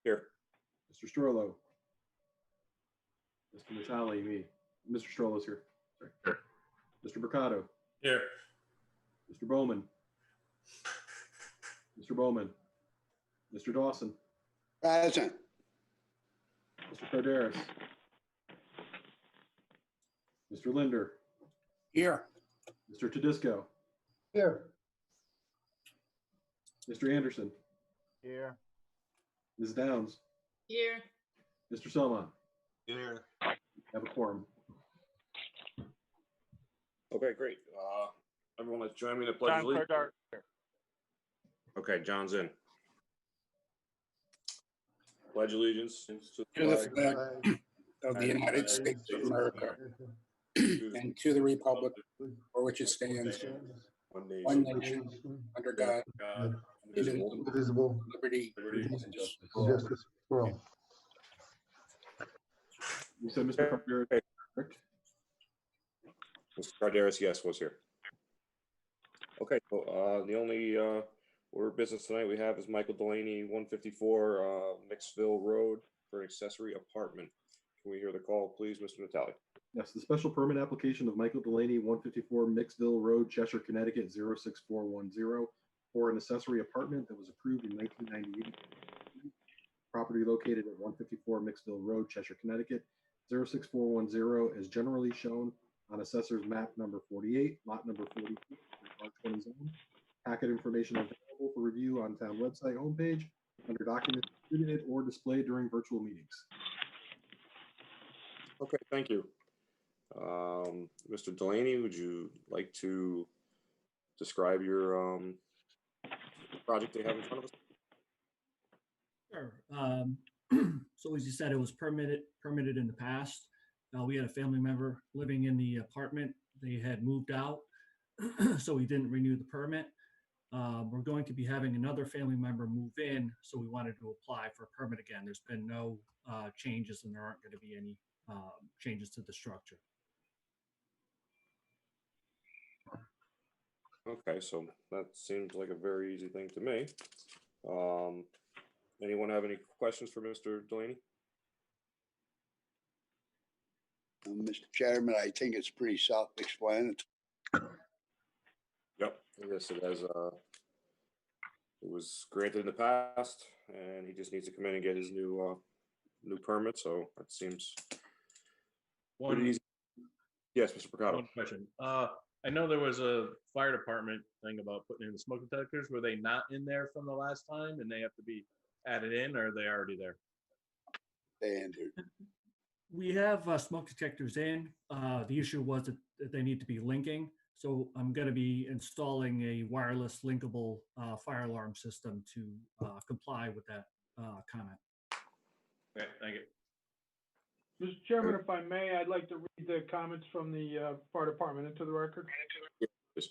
Here. Mr. Strollo. Mr. Natale, me. Mr. Strollo's here. Sorry. Mr. Mercado. Here. Mr. Bowman. Mr. Bowman. Mr. Dawson. Present. Mr. Carderas. Mr. Linder. Here. Mr. Tedisco. Here. Mr. Anderson. Here. Ms. Downs. Here. Mr. Selman. Here. Have a quorum. Okay, great. Everyone, let's join me in the pledge of allegiance. Okay, John's in. Pledge allegiance To the flag of the United States of America and to the republic for which it stands, one nation, under God, Indivisible, liberty, liberty, and justice. justice for all. You said Mr. Carderas, correct? Mr. Carderas, yes, was here. Okay, so the only order of business tonight we have is Michael Delaney, 154 Mixville Road for an accessory apartment. Can we hear the call, please, Mr. Natale? Yes, the special permit application of Michael Delaney, 154 Mixville Road, Cheshire, Connecticut, 06410, for an accessory apartment that was approved in 1998. Property located at 154 Mixville Road, Cheshire, Connecticut, 06410, is generally shown on Assessor's Map number 48, Lot number 42, R20 zone. Packet information available for review on town website homepage under documents distributed or displayed during virtual meetings. Okay, thank you. Mr. Delaney, would you like to describe your project they have in front of us? Sure. So as you said, it was permitted in the past. We had a family member living in the apartment. They had moved out, so we didn't renew the permit. We're going to be having another family member move in, so we wanted to apply for a permit again. There's been no changes, and there aren't going to be any changes to the structure. Okay, so that seems like a very easy thing to me. Anyone have any questions for Mr. Delaney? Mr. Chairman, I think it's pretty self-explanatory. Yep, yes, it has. It was granted in the past, and he just needs to come in and get his new permit. So that seems pretty easy. Yes, Mr. Picado. One question. I know there was a fire department thing about putting in the smoke detectors. Were they not in there from the last time, and they have to be added in, or are they already there? Standard. We have smoke detectors in. The issue was that they need to be linking. So I'm going to be installing a wireless linkable fire alarm system to comply with that comment. Okay, thank you. Mr. Chairman, if I may, I'd like to read the comments from the fire department into the record. Yes.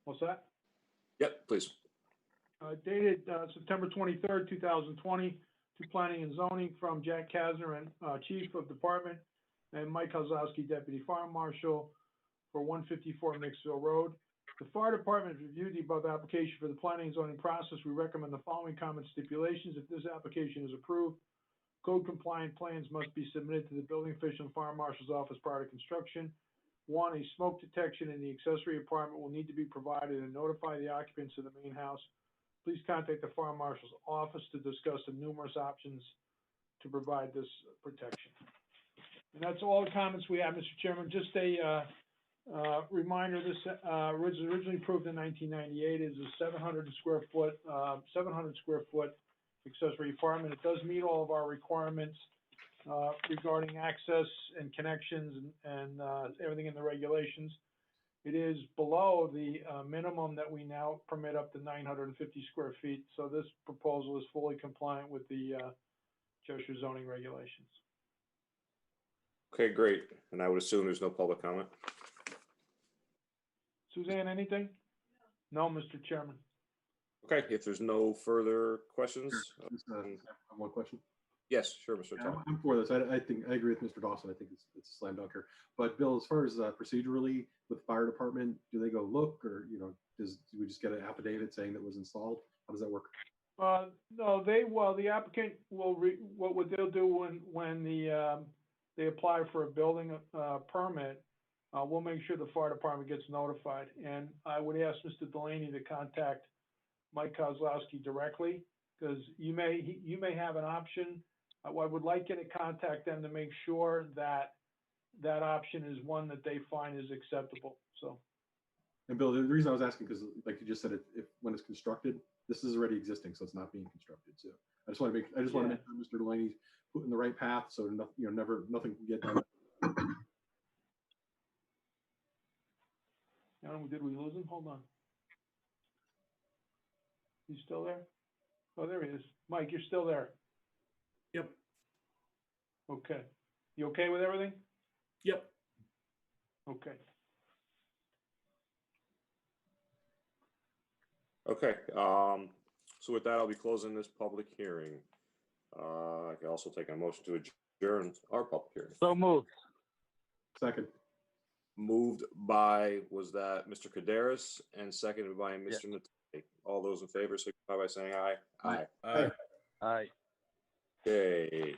What's that? Yep, please. Dated September 23rd, 2020, to Planning and Zoning from Jack Kasner, and Chief of Department, and Mike Kozlowski, Deputy Fire Marshal, for 154 Mixville Road. The fire department reviewed the above application for the planning and zoning process. We recommend the following common stipulations. If this application is approved, code compliant plans must be submitted to the building official and fire marshal's office prior to construction. 1, a smoke detection in the accessory apartment will need to be provided and notify the occupants of the main house. Please contact the fire marshal's office to discuss the numerous options to provide this protection. And that's all the comments we have, Mr. Chairman. Just a reminder, this was originally approved in 1998. It is a 700 square foot accessory apartment. It does meet all of our requirements regarding access and connections and everything in the regulations. It is below the minimum that we now permit up to 950 square feet. So this proposal is fully compliant with the Cheshire zoning regulations. Okay, great. And I would assume there's no public comment. Suzanne, anything? No, Mr. Chairman. Okay, if there's no further questions. Sure. Just, I have one question. Yes, sure, Mr. Yeah, Tom. I'm for this. I think I agree with Mr. Dawson. I think it's a slam dunk here. But Bill, as far as procedurally with the fire department, do they go look, or do we just get an affidavit saying that it was installed? How does that work? No, the applicant will what they'll do when they apply for a building, permit, we'll make sure the fire department gets notified. And I would ask Mr. Delaney to contact Mike Kozlowski directly, because you may have an option. I would like you to contact them to make sure that that option is one that they find is acceptable, so. And Bill, the reason I was asking, because like you just said, if when it's constructed, this is already existing, so it's not being constructed. So I just want to make sure Mr. Delaney's put in the right path, so nothing can get done. Did we lose him? Hold on. He's still there? Oh, there he is. Mike, you're still there. Yep, Okay. You okay with everything? yep. Okay. Okay, so with that, I'll be closing this public hearing. I can also take a motion to adjourn our public hearing. So moved. Second. Moved by, was that Mr. Kaderis, and seconded by Mr. Natale. All those in favor, signify by saying aye. Aye. Aye. Aye. Okay,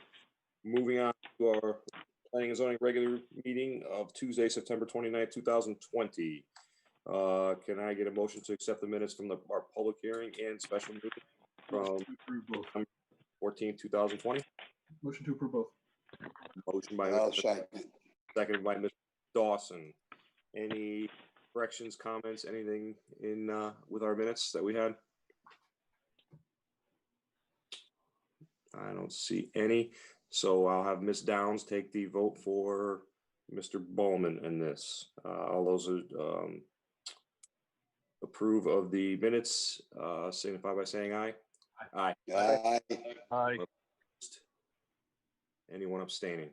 moving on to our planning and zoning regular meeting of Tuesday, September 29th, 2020. Can I get a motion to accept the minutes from our public hearing and special meeting from Motion to approve both. September 14th, 2020? Motion to approve both. Motion by I'll Mr. second. Seconded by Mr. Dawson. Any corrections, comments, anything in with our minutes that we had? I don't see any. So I'll have Ms. Downs take the vote for Mr. Bowman in this. All those who approve of the minutes signify by saying aye. Aye. Aye. Aye. Anyone abstaining?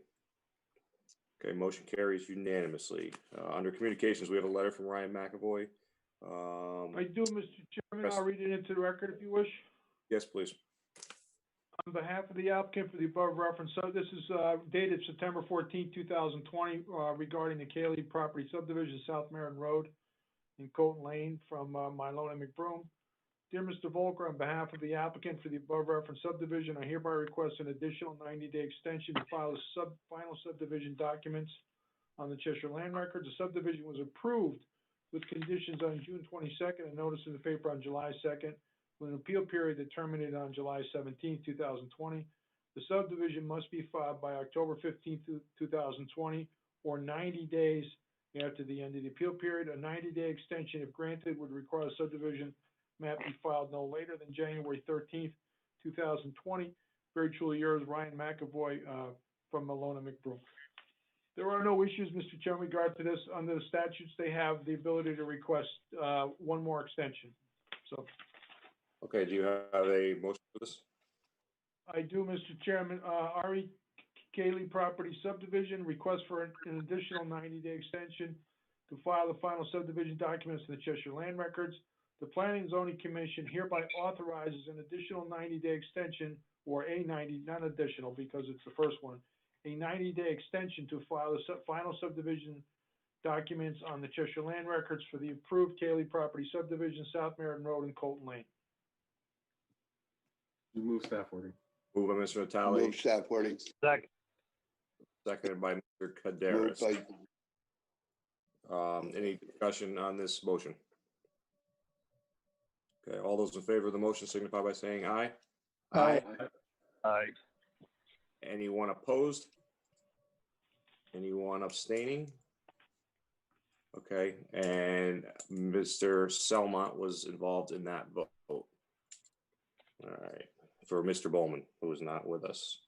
Okay, motion carries unanimously. Under communications, we have a letter from Ryan McAvoy. I do, Mr. Chairman. I'll read it into the record if you wish. Yes, please. On behalf of the applicant for the above reference, so this is dated September 14, 2020, regarding the Cayley property subdivision, South Meriden Road in Colton Lane from Mylona McBroom. Dear Mr. Volker, on behalf of the applicant for the above reference subdivision, I hereby request an additional 90-day extension to file the final subdivision documents on the Cheshire Land Records. The subdivision was approved with conditions on June 22nd and notice in the paper on July 2nd, with an appeal period that terminated on July 17, 2020. The subdivision must be filed by October 15, 2020, or 90 days after the end of the appeal period. A 90-day extension, if granted, would require a subdivision map be filed no later than January 13th, 2020. Very truly yours, Ryan McAvoy, from Mylona McBroom. There are no issues, Mr. Chairman, in regard to this. Under the statutes, they have the ability to request one more extension. So Okay, do you have a motion for this? I do, Mr. Chairman. RE Cayley property subdivision, request for an additional 90-day extension to file the final subdivision documents in the Cheshire Land Records. The Planning and Zoning Commission hereby authorizes an additional 90-day extension, or a 90, not additional because it's the first one, a 90-day extension to file the final subdivision documents on the Cheshire Land Records for the approved Cayley property subdivision, South Meriden Road and Colton Lane. You move staff wording. Moved by Mr. Natale, Move staff wording. Second. seconded by Mr. Moved Kaderis. by Any discussion on this motion? Okay, all those in favor of the motion signify by saying aye. Aye. Aye. Anyone opposed? Anyone abstaining? Okay, and Mr. Selmont was involved in that vote. All right, for Mr. Bowman, who is not with us.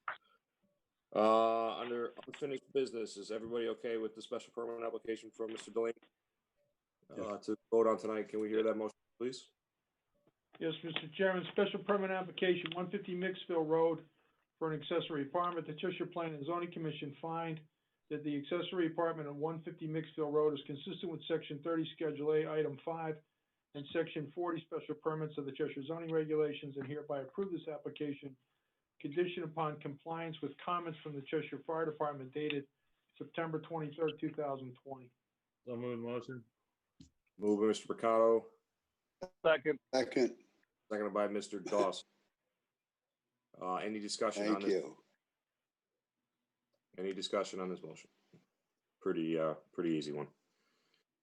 Under unfinished business, is everybody okay with the special permit application from Mr. Delaney? To vote on tonight, can we hear that motion, please? Yes, Mr. Chairman, special permit application, 150 Mixville Road for an accessory apartment. The Cheshire Planning and Zoning Commission find that the accessory apartment on 150 Mixville Road is consistent with Section 30 Schedule A, Item 5, and Section 40 special permits of the Cheshire zoning regulations, and hereby approve this application conditioned upon compliance with comments from the Cheshire Fire Department dated September 23rd, 2020. So moved motion. Moved by Mr. Picado, Second. second. seconded by Mr. Dawson. Any discussion on Thank this? you. Any discussion on this motion? Pretty easy one.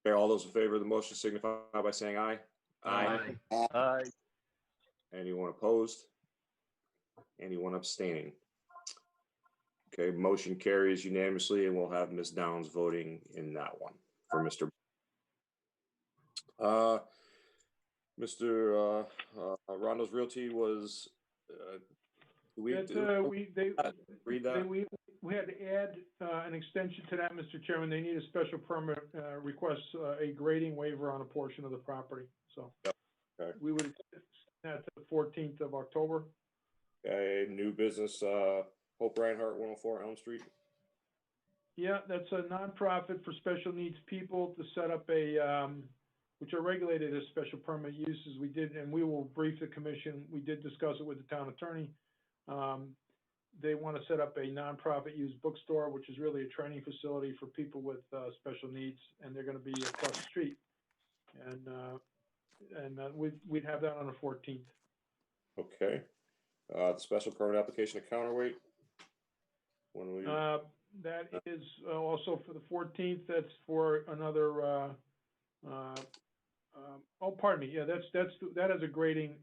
Okay, all those in favor of the motion signify by saying aye. Aye. Aye. Anyone opposed? Anyone abstaining? Okay, motion carries unanimously, and we'll have Ms. Downs voting in that one for Mr. Mr. Rondo's Realty was, read that? We had to add an extension to that, Mr. Chairman. They need a special permit, request a grading waiver on a portion of the property, so. Okay. We would extend that to the 14th of October. Okay, new business, Hope Reinhardt, 104 Elm Street. Yeah, that's a nonprofit for special needs people to set up a, which are regulated as special permit uses. We did, and we will brief the commission. We did discuss it with the town attorney. They want to set up a nonprofit use bookstore, which is really a training facility for people with special needs, and they're going to be across the street. And we'd have that on the 14th. Okay. The special permit application to counterweight. When we, That is also for the 14th. That's for another, oh, pardon me. Yeah, that is a grading,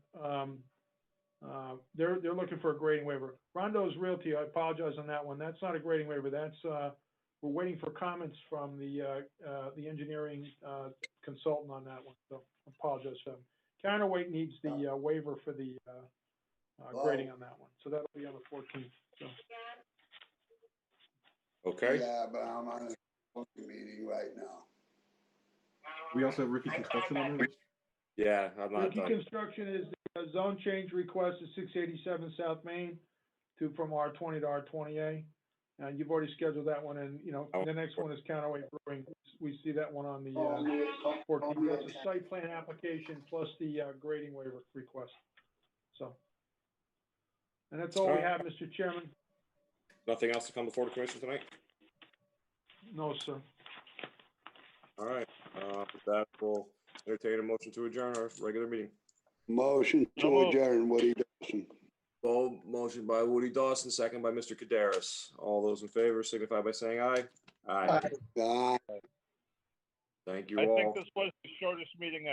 they're looking for a grading waiver. Rondo's Realty, I apologize on that one. That's not a grading waiver. That's, we're waiting for comments from the engineering consultant on that one. So I apologize for them. Counterweight needs the waiver for the grading on that one. So that'll be on the 14th. So. okay. Yeah, but I'm on a meeting right now. We also have Ricky Construction on there. Yeah, I'm not Ricky done. Construction is the zone change request is 687 South Main from R20 to R20A. And you've already scheduled that one, and the next one is Counterweight Brewing. We see that one on the 14th. That's a site plan application plus the grading waiver request. So, and that's all we have, Mr. Chairman. Nothing else to come before the commission tonight? No, sir. All right. With that, we'll entertain a motion to adjourn our regular meeting. Motion to adjourn, Woody Dawson. Well, motion by Woody Dawson, second by Mr. Kaderis. All those in favor signify by saying aye. Aye. Aye. Thank you I all. think this was the shortest meeting